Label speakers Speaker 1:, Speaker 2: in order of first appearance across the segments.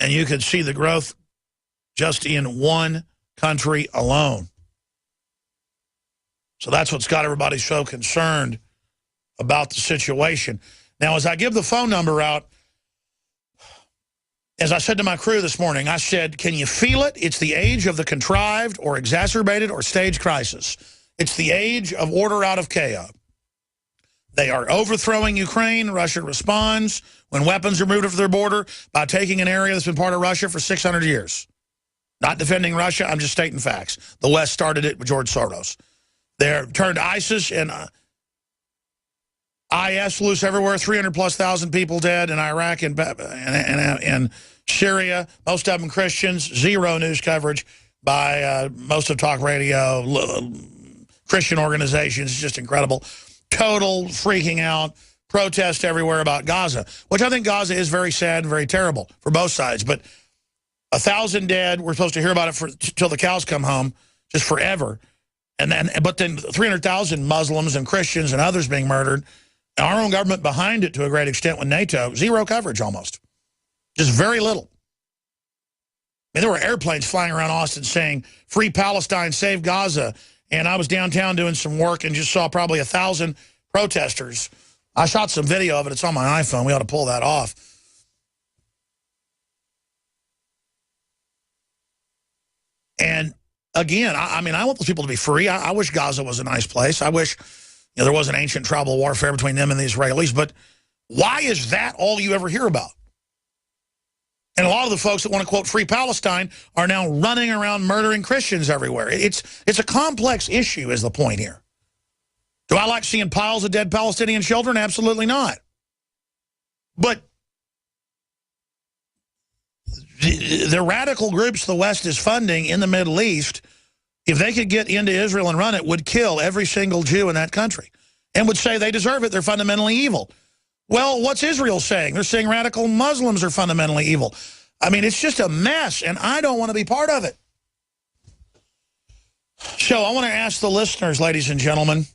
Speaker 1: And you could see the growth just in one country alone. So that's what's got everybody so concerned about the situation. Now, as I give the phone number out, as I said to my crew this morning, I said, can you feel it? It's the age of the contrived or exacerbated or staged crisis. It's the age of order out of chaos. They are overthrowing Ukraine. Russia responds when weapons are moved over their border by taking an area that's been part of Russia for 600 years. Not defending Russia, I'm just stating facts. The West started it with George Soros. They're turned ISIS and IS loose everywhere, 300,000+ people dead in Iraq and Syria, most of them Christians, zero news coverage by most of talk radio, Christian organizations. It's just incredible. Total freaking out, protest everywhere about Gaza, which I think Gaza is very sad and very terrible for both sides. But 1,000 dead, we're supposed to hear about it till the cows come home, just forever. But then 300,000 Muslims and Christians and others being murdered. Our own government behind it to a great extent with NATO, zero coverage almost. Just very little. I mean, there were airplanes flying around Austin saying, "Free Palestine, save Gaza." And I was downtown doing some work and just saw probably 1,000 protesters. I shot some video of it. It's on my iPhone. We ought to pull that off. And again, I mean, I want those people to be free. I wish Gaza was a nice place. I wish there wasn't ancient tribal warfare between them and the Israelis. But why is that all you ever hear about? And a lot of the folks that want to quote Free Palestine are now running around murdering Christians everywhere. It's a complex issue is the point here. Do I like seeing piles of dead Palestinian children? Absolutely not. But the radical groups the West is funding in the Middle East, if they could get into Israel and run it, would kill every single Jew in that country and would say they deserve it. They're fundamentally evil. Well, what's Israel saying? They're saying radical Muslims are fundamentally evil. I mean, it's just a mess, and I don't want to be part of it. So I want to ask the listeners, ladies and gentlemen,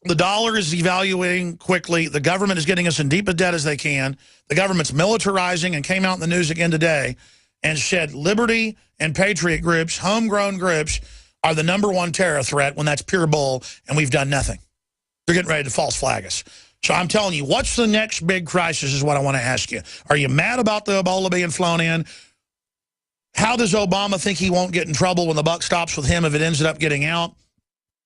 Speaker 1: the dollar is devaluing quickly. The government is getting us in deep debt as they can. The government's militarizing and came out in the news again today and said liberty and patriot groups, homegrown groups, are the #1 terror threat when that's pure bull, and we've done nothing. They're getting ready to false flag us. So I'm telling you, what's the next big crisis is what I want to ask you. Are you mad about the Ebola being flown in? How does Obama think he won't get in trouble when the buck stops with him if it ends up getting out?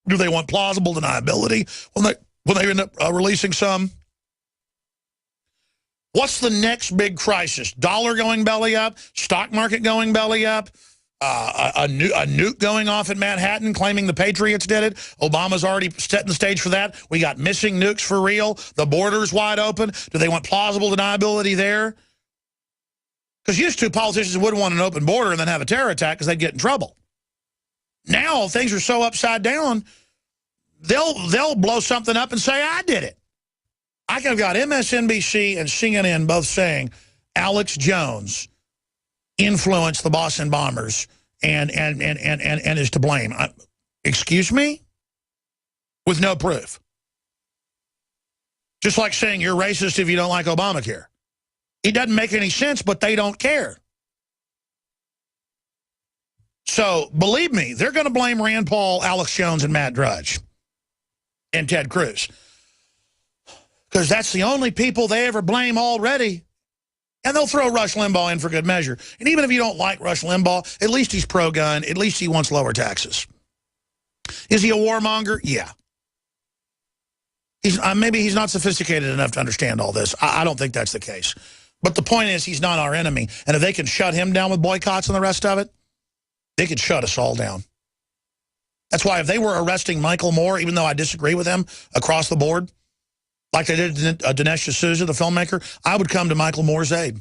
Speaker 1: Do they want plausible deniability when they end up releasing some? What's the next big crisis? Dollar going belly up? Stock market going belly up? A nuke going off in Manhattan claiming the Patriots did it. Obama's already setting the stage for that. We got missing nukes for real. The border's wide open. Do they want plausible deniability there? Because used to, politicians wouldn't want an open border and then have a terror attack because they'd get in trouble. Now things are so upside down, they'll blow something up and say, I did it. I've got MSNBC and CNN both saying Alex Jones influenced the Boston bombers and is to blame. Excuse me? With no proof. Just like saying you're racist if you don't like Obamacare. It doesn't make any sense, but they don't care. So, believe me, they're going to blame Rand Paul, Alex Jones, and Matt Drudge. And Ted Cruz. Because that's the only people they ever blame already. And they'll throw Rush Limbaugh in for good measure. And even if you don't like Rush Limbaugh, at least he's pro-gun. At least he wants lower taxes. Is he a warmonger? Yeah. Maybe he's not sophisticated enough to understand all this. I don't think that's the case. But the point is, he's not our enemy. And if they can shut him down with boycotts and the rest of it, they could shut us all down. That's why if they were arresting Michael Moore, even though I disagree with him across the board, like they did Dinesh D'Souza, the filmmaker, I would come to Michael Moore's aid.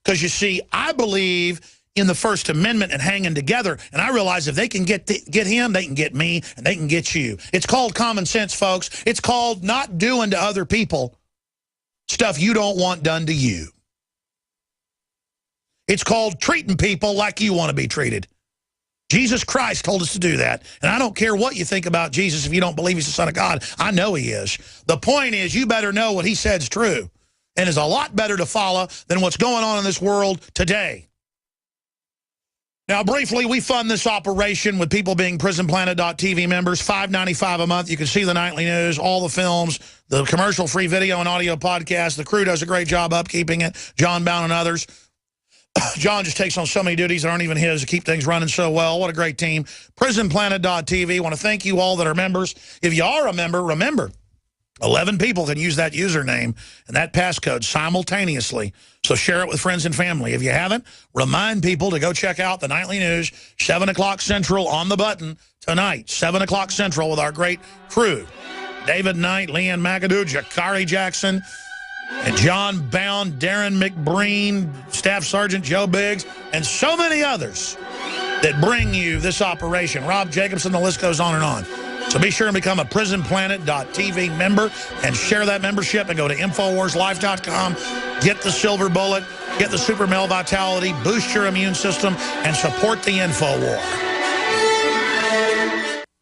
Speaker 1: Because you see, I believe in the First Amendment and hanging together, and I realize if they can get him, they can get me, and they can get you. It's called common sense, folks. It's called not doing to other people stuff you don't want done to you. It's called treating people like you want to be treated. Jesus Christ told us to do that. And I don't care what you think about Jesus if you don't believe he's the Son of God. I know he is. The point is, you better know what he said is true. and is a lot better to follow than what's going on in this world today. Now, briefly, we fund this operation with people being PrisonPlanet.tv members, $5.95 a month. You can see the nightly news, all the films, the commercial-free video and audio podcast. The crew does a great job upkeeping it, John Bound and others. John just takes on so many duties that aren't even his to keep things running so well. What a great team. PrisonPlanet.tv. Want to thank you all that are members. If you are a member, remember, 11 people can use that username and that passcode simultaneously. So share it with friends and family. If you haven't, remind people to go check out the nightly news, 7 o'clock Central on the button tonight, 7 o'clock Central with our great crew. David Knight, Leanne McAdoo, Jakari Jackson, and John Bound, Darren McBreen, Staff Sergeant Joe Biggs, and so many others that bring you this operation. Rob Jacobson, the list goes on and on. So be sure and become a PrisonPlanet.tv member and share that membership and go to InfoWarsLife.com, get the Silver Bullet, get the Super Male Vitality, boost your immune system, and support the InfoWar.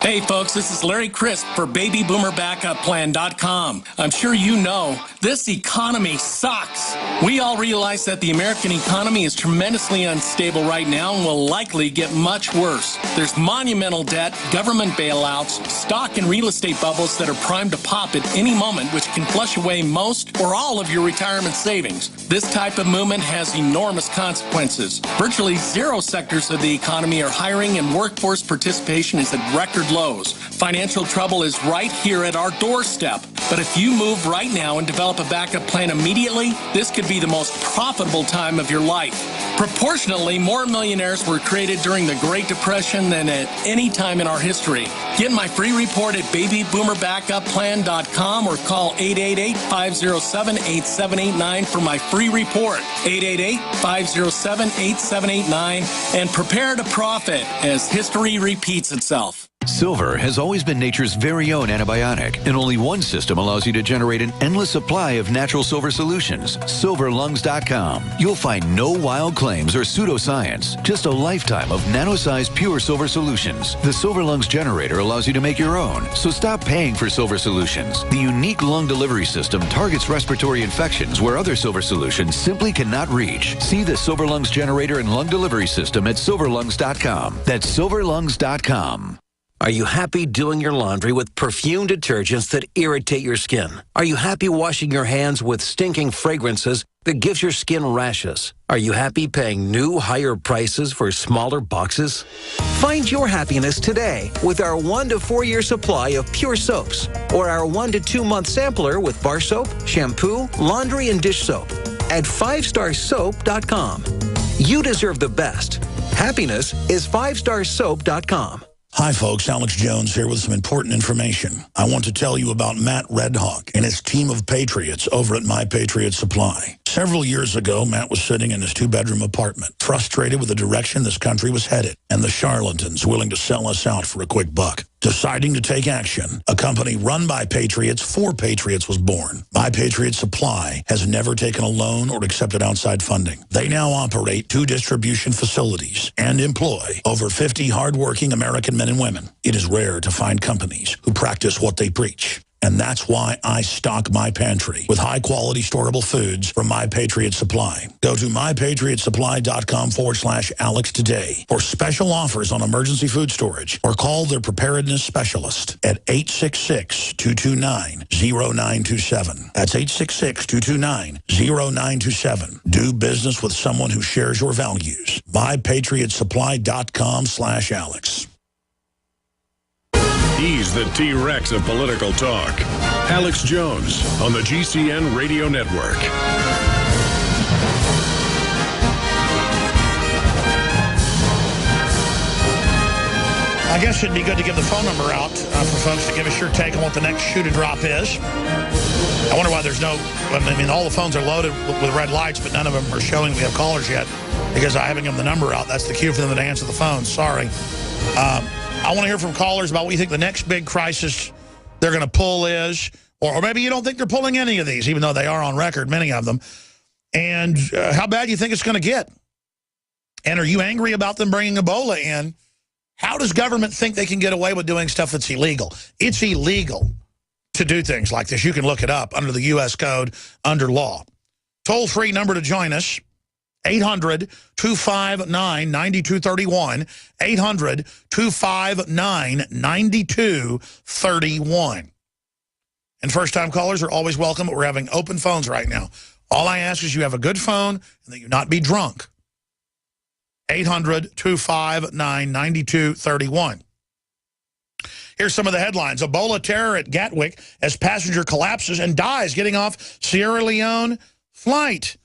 Speaker 2: Hey folks, this is Larry Crisp for BabyBoomerBackupPlan.com. I'm sure you know, this economy sucks. We all realize that the American economy is tremendously unstable right now and will likely get much worse. There's monumental debt, government bailouts, stock and real estate bubbles that are primed to pop at any moment, which can flush away most or all of your retirement savings. This type of movement has enormous consequences. Virtually zero sectors of the economy are hiring and workforce participation is at record lows. Financial trouble is right here at our doorstep. But if you move right now and develop a backup plan immediately, this could be the most profitable time of your life. Proportionately, more millionaires were created during the Great Depression than at any time in our history. Get my free report at BabyBoomerBackupPlan.com or call 888-507-8789 for my free report. 888-507-8789 and prepare to profit as history repeats itself.
Speaker 3: Silver has always been nature's very own antibiotic, and only one system allows you to generate an endless supply of natural silver solutions. SilverLungs.com. You'll find no wild claims or pseudoscience, just a lifetime of nano-sized pure silver solutions. The Silver Lungs generator allows you to make your own, so stop paying for silver solutions. The unique lung delivery system targets respiratory infections where other silver solutions simply cannot reach. See the Silver Lungs generator and lung delivery system at SilverLungs.com. That's SilverLungs.com.
Speaker 4: Are you happy doing your laundry with perfume detergents that irritate your skin? Are you happy washing your hands with stinking fragrances that gives your skin rashes? Are you happy paying new, higher prices for smaller boxes? Find your happiness today with our 1 to 4 year supply of pure soaps or our 1 to 2 month sampler with bar soap, shampoo, laundry, and dish soap at 5starsoap.com. You deserve the best. Happiness is 5starsoap.com.
Speaker 1: Hi, folks. Alex Jones here with some important information. I want to tell you about Matt Redhawk and his team of patriots over at My Patriot Supply. Several years ago, Matt was sitting in his 2-bedroom apartment, frustrated with the direction this country was headed and the charlatans willing to sell us out for a quick buck. Deciding to take action, a company run by patriots for patriots was born. My Patriot Supply has never taken a loan or accepted outside funding. They now operate 2 distribution facilities and employ over 50 hardworking American men and women. It is rare to find companies who practice what they preach. And that's why I stock my pantry with high-quality storable foods from My Patriot Supply. Go to mypatriotsupply.com/Alex today for special offers on emergency food storage or call their preparedness specialist at 866-229-0927. That's 866-229-0927. Do business with someone who shares your values. mypatriotsupply.com/Alex.
Speaker 5: He's the T-Rex of political talk. Alex Jones on the GCN Radio Network.
Speaker 1: I guess it'd be good to give the phone number out for folks to give us your take on what the next shoe to drop is. I wonder why there's no... I mean, all the phones are loaded with red lights, but none of them are showing we have callers yet because I haven't given the number out. That's the cue for them to answer the phone. Sorry. I want to hear from callers about what you think the next big crisis they're going to pull is, or maybe you don't think they're pulling any of these, even though they are on record, many of them, and how bad you think it's going to get. And are you angry about them bringing Ebola in? How does government think they can get away with doing stuff that's illegal? It's illegal to do things like this. You can look it up under the U.S. Code, under law. Toll-free number to join us, 800-259-9231, 800-259-9231. And first-time callers are always welcome, but we're having open phones right now. All I ask is you have a good phone and that you not be drunk. 800-259-9231. Here's some of the headlines. Ebola terror at Gatwick as passenger collapses and dies getting off Sierra Leone flight.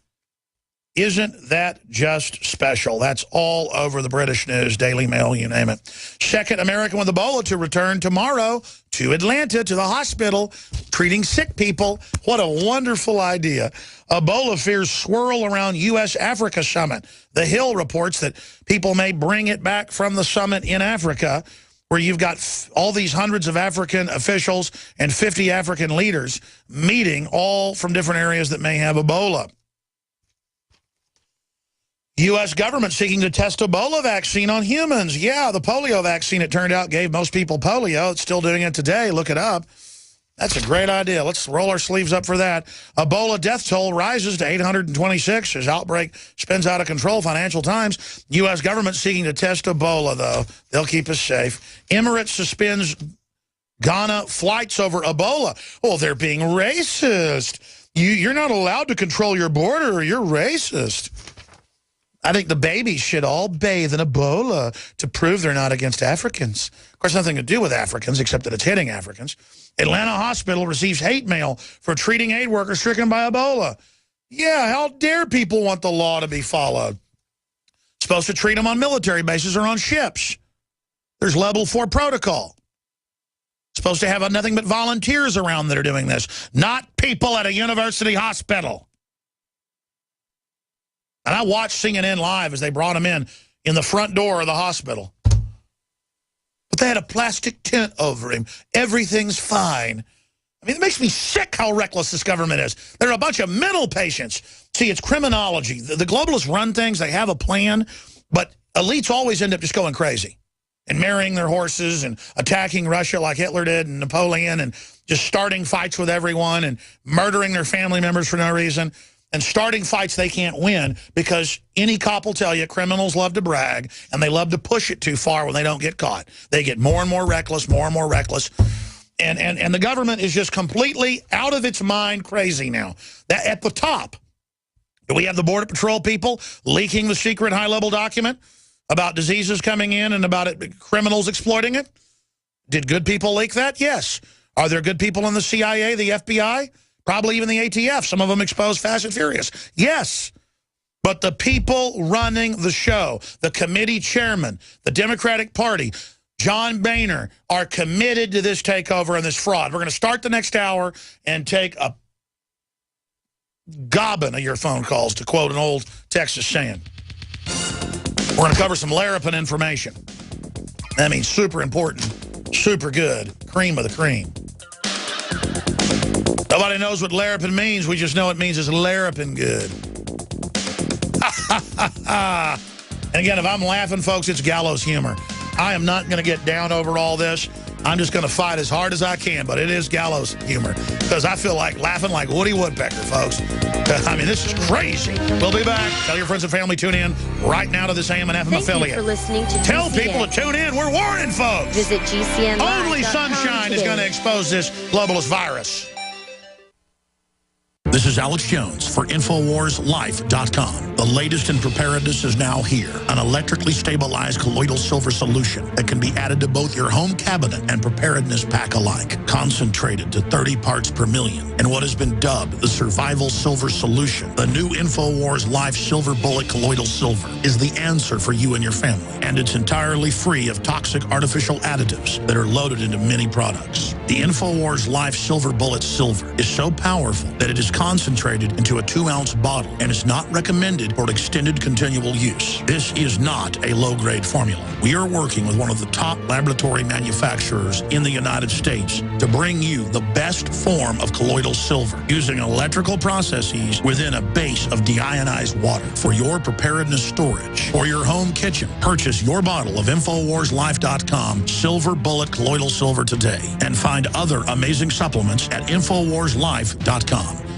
Speaker 1: Isn't that just special? That's all over the British news, Daily Mail, you name it. Second American with Ebola to return tomorrow to Atlanta, to the hospital, treating sick people. What a wonderful idea. Ebola fears swirl around U.S.-Africa summit. The Hill reports that people may bring it back from the summit in Africa, where you've got all these hundreds of African officials and 50 African leaders meeting, all from different areas that may have Ebola. U.S. government seeking to test Ebola vaccine on humans. Yeah, the polio vaccine, it turned out, gave most people polio. It's still doing it today. Look it up. That's a great idea. Let's roll our sleeves up for that. Ebola death toll rises to 826 as outbreak spins out of control. Financial Times. U.S. government seeking to test Ebola, though. They'll keep us safe. Emirates suspends Ghana flights over Ebola. Oh, they're being racist. You're not allowed to control your border or you're racist. I think the babies should all bathe in Ebola to prove they're not against Africans. Of course, nothing to do with Africans, except that it's hitting Africans. Atlanta hospital receives hate mail for treating aid workers stricken by Ebola. Yeah, how dare people want the law to be followed? Supposed to treat them on military bases or on ships. There's level 4 protocol. Supposed to have nothing but volunteers around that are doing this, not people at a university hospital. And I watched CNN Live as they brought him in the front door of the hospital. But they had a plastic tent over him. Everything's fine. I mean, it makes me sick how reckless this government is. They're a bunch of mental patients. See, it's criminology. The globalists run things. They have a plan. But elites always end up just going crazy and marrying their horses and attacking Russia like Hitler did and Napoleon and just starting fights with everyone and murdering their family members for no reason. And starting fights they can't win because any cop will tell you criminals love to brag and they love to push it too far when they don't get caught. They get more and more reckless, more and more reckless. And the government is just completely out of its mind crazy now. That at the top, do we have the Border Patrol people leaking the secret high-level document about diseases coming in and about criminals exploiting it? Did good people leak that? Yes. Are there good people in the CIA, the FBI? Probably even the ATF. Some of them exposed Fast and Furious. Yes. But the people running the show, the committee chairman, the Democratic Party, John Boehner, are committed to this takeover and this fraud. We're going to start the next hour and take a gobbin of your phone calls, to quote an old Texas saying. We're going to cover some Larapin information. That means super important, super good, cream of the cream. Nobody knows what Larapin means. We just know it means it's Larapin good. And again, if I'm laughing, folks, it's gallows humor. I am not going to get down over all this. I'm just going to fight as hard as I can, but it is gallows humor because I feel like laughing like Woody Woodpecker, folks. I mean, this is crazy. We'll be back. Tell your friends and family, tune in right now to this AM and FM affiliate.
Speaker 6: Thank you for listening to
Speaker 1: Tell
Speaker 6: GCN.
Speaker 1: people to tune in. We're warning folks.
Speaker 6: Visit GCN.
Speaker 1: Only sunshine is going to expose this globalist virus. This is Alex Jones for InfoWarsLife.com. The latest in preparedness is now here. An electrically stabilized colloidal silver solution that can be added to both your home cabinet and preparedness pack alike. Concentrated to 30 parts per million in what has been dubbed the survival silver solution. The new InfoWars Life Silver Bullet Colloidal Silver is the answer for you and your family. And it's entirely free of toxic artificial additives that are loaded into many products. The InfoWars Life Silver Bullet Silver is so powerful that it is concentrated into a 2-ounce bottle and is not recommended for extended continual use. This is not a low-grade formula. We are working with one of the top laboratory manufacturers in the United States to bring you the best form of colloidal silver using electrical processes within a base of deionized water for your preparedness storage. For your home kitchen, purchase your bottle of InfoWarsLife.com Silver Bullet Colloidal Silver today and find other amazing supplements at InfoWarsLife.com.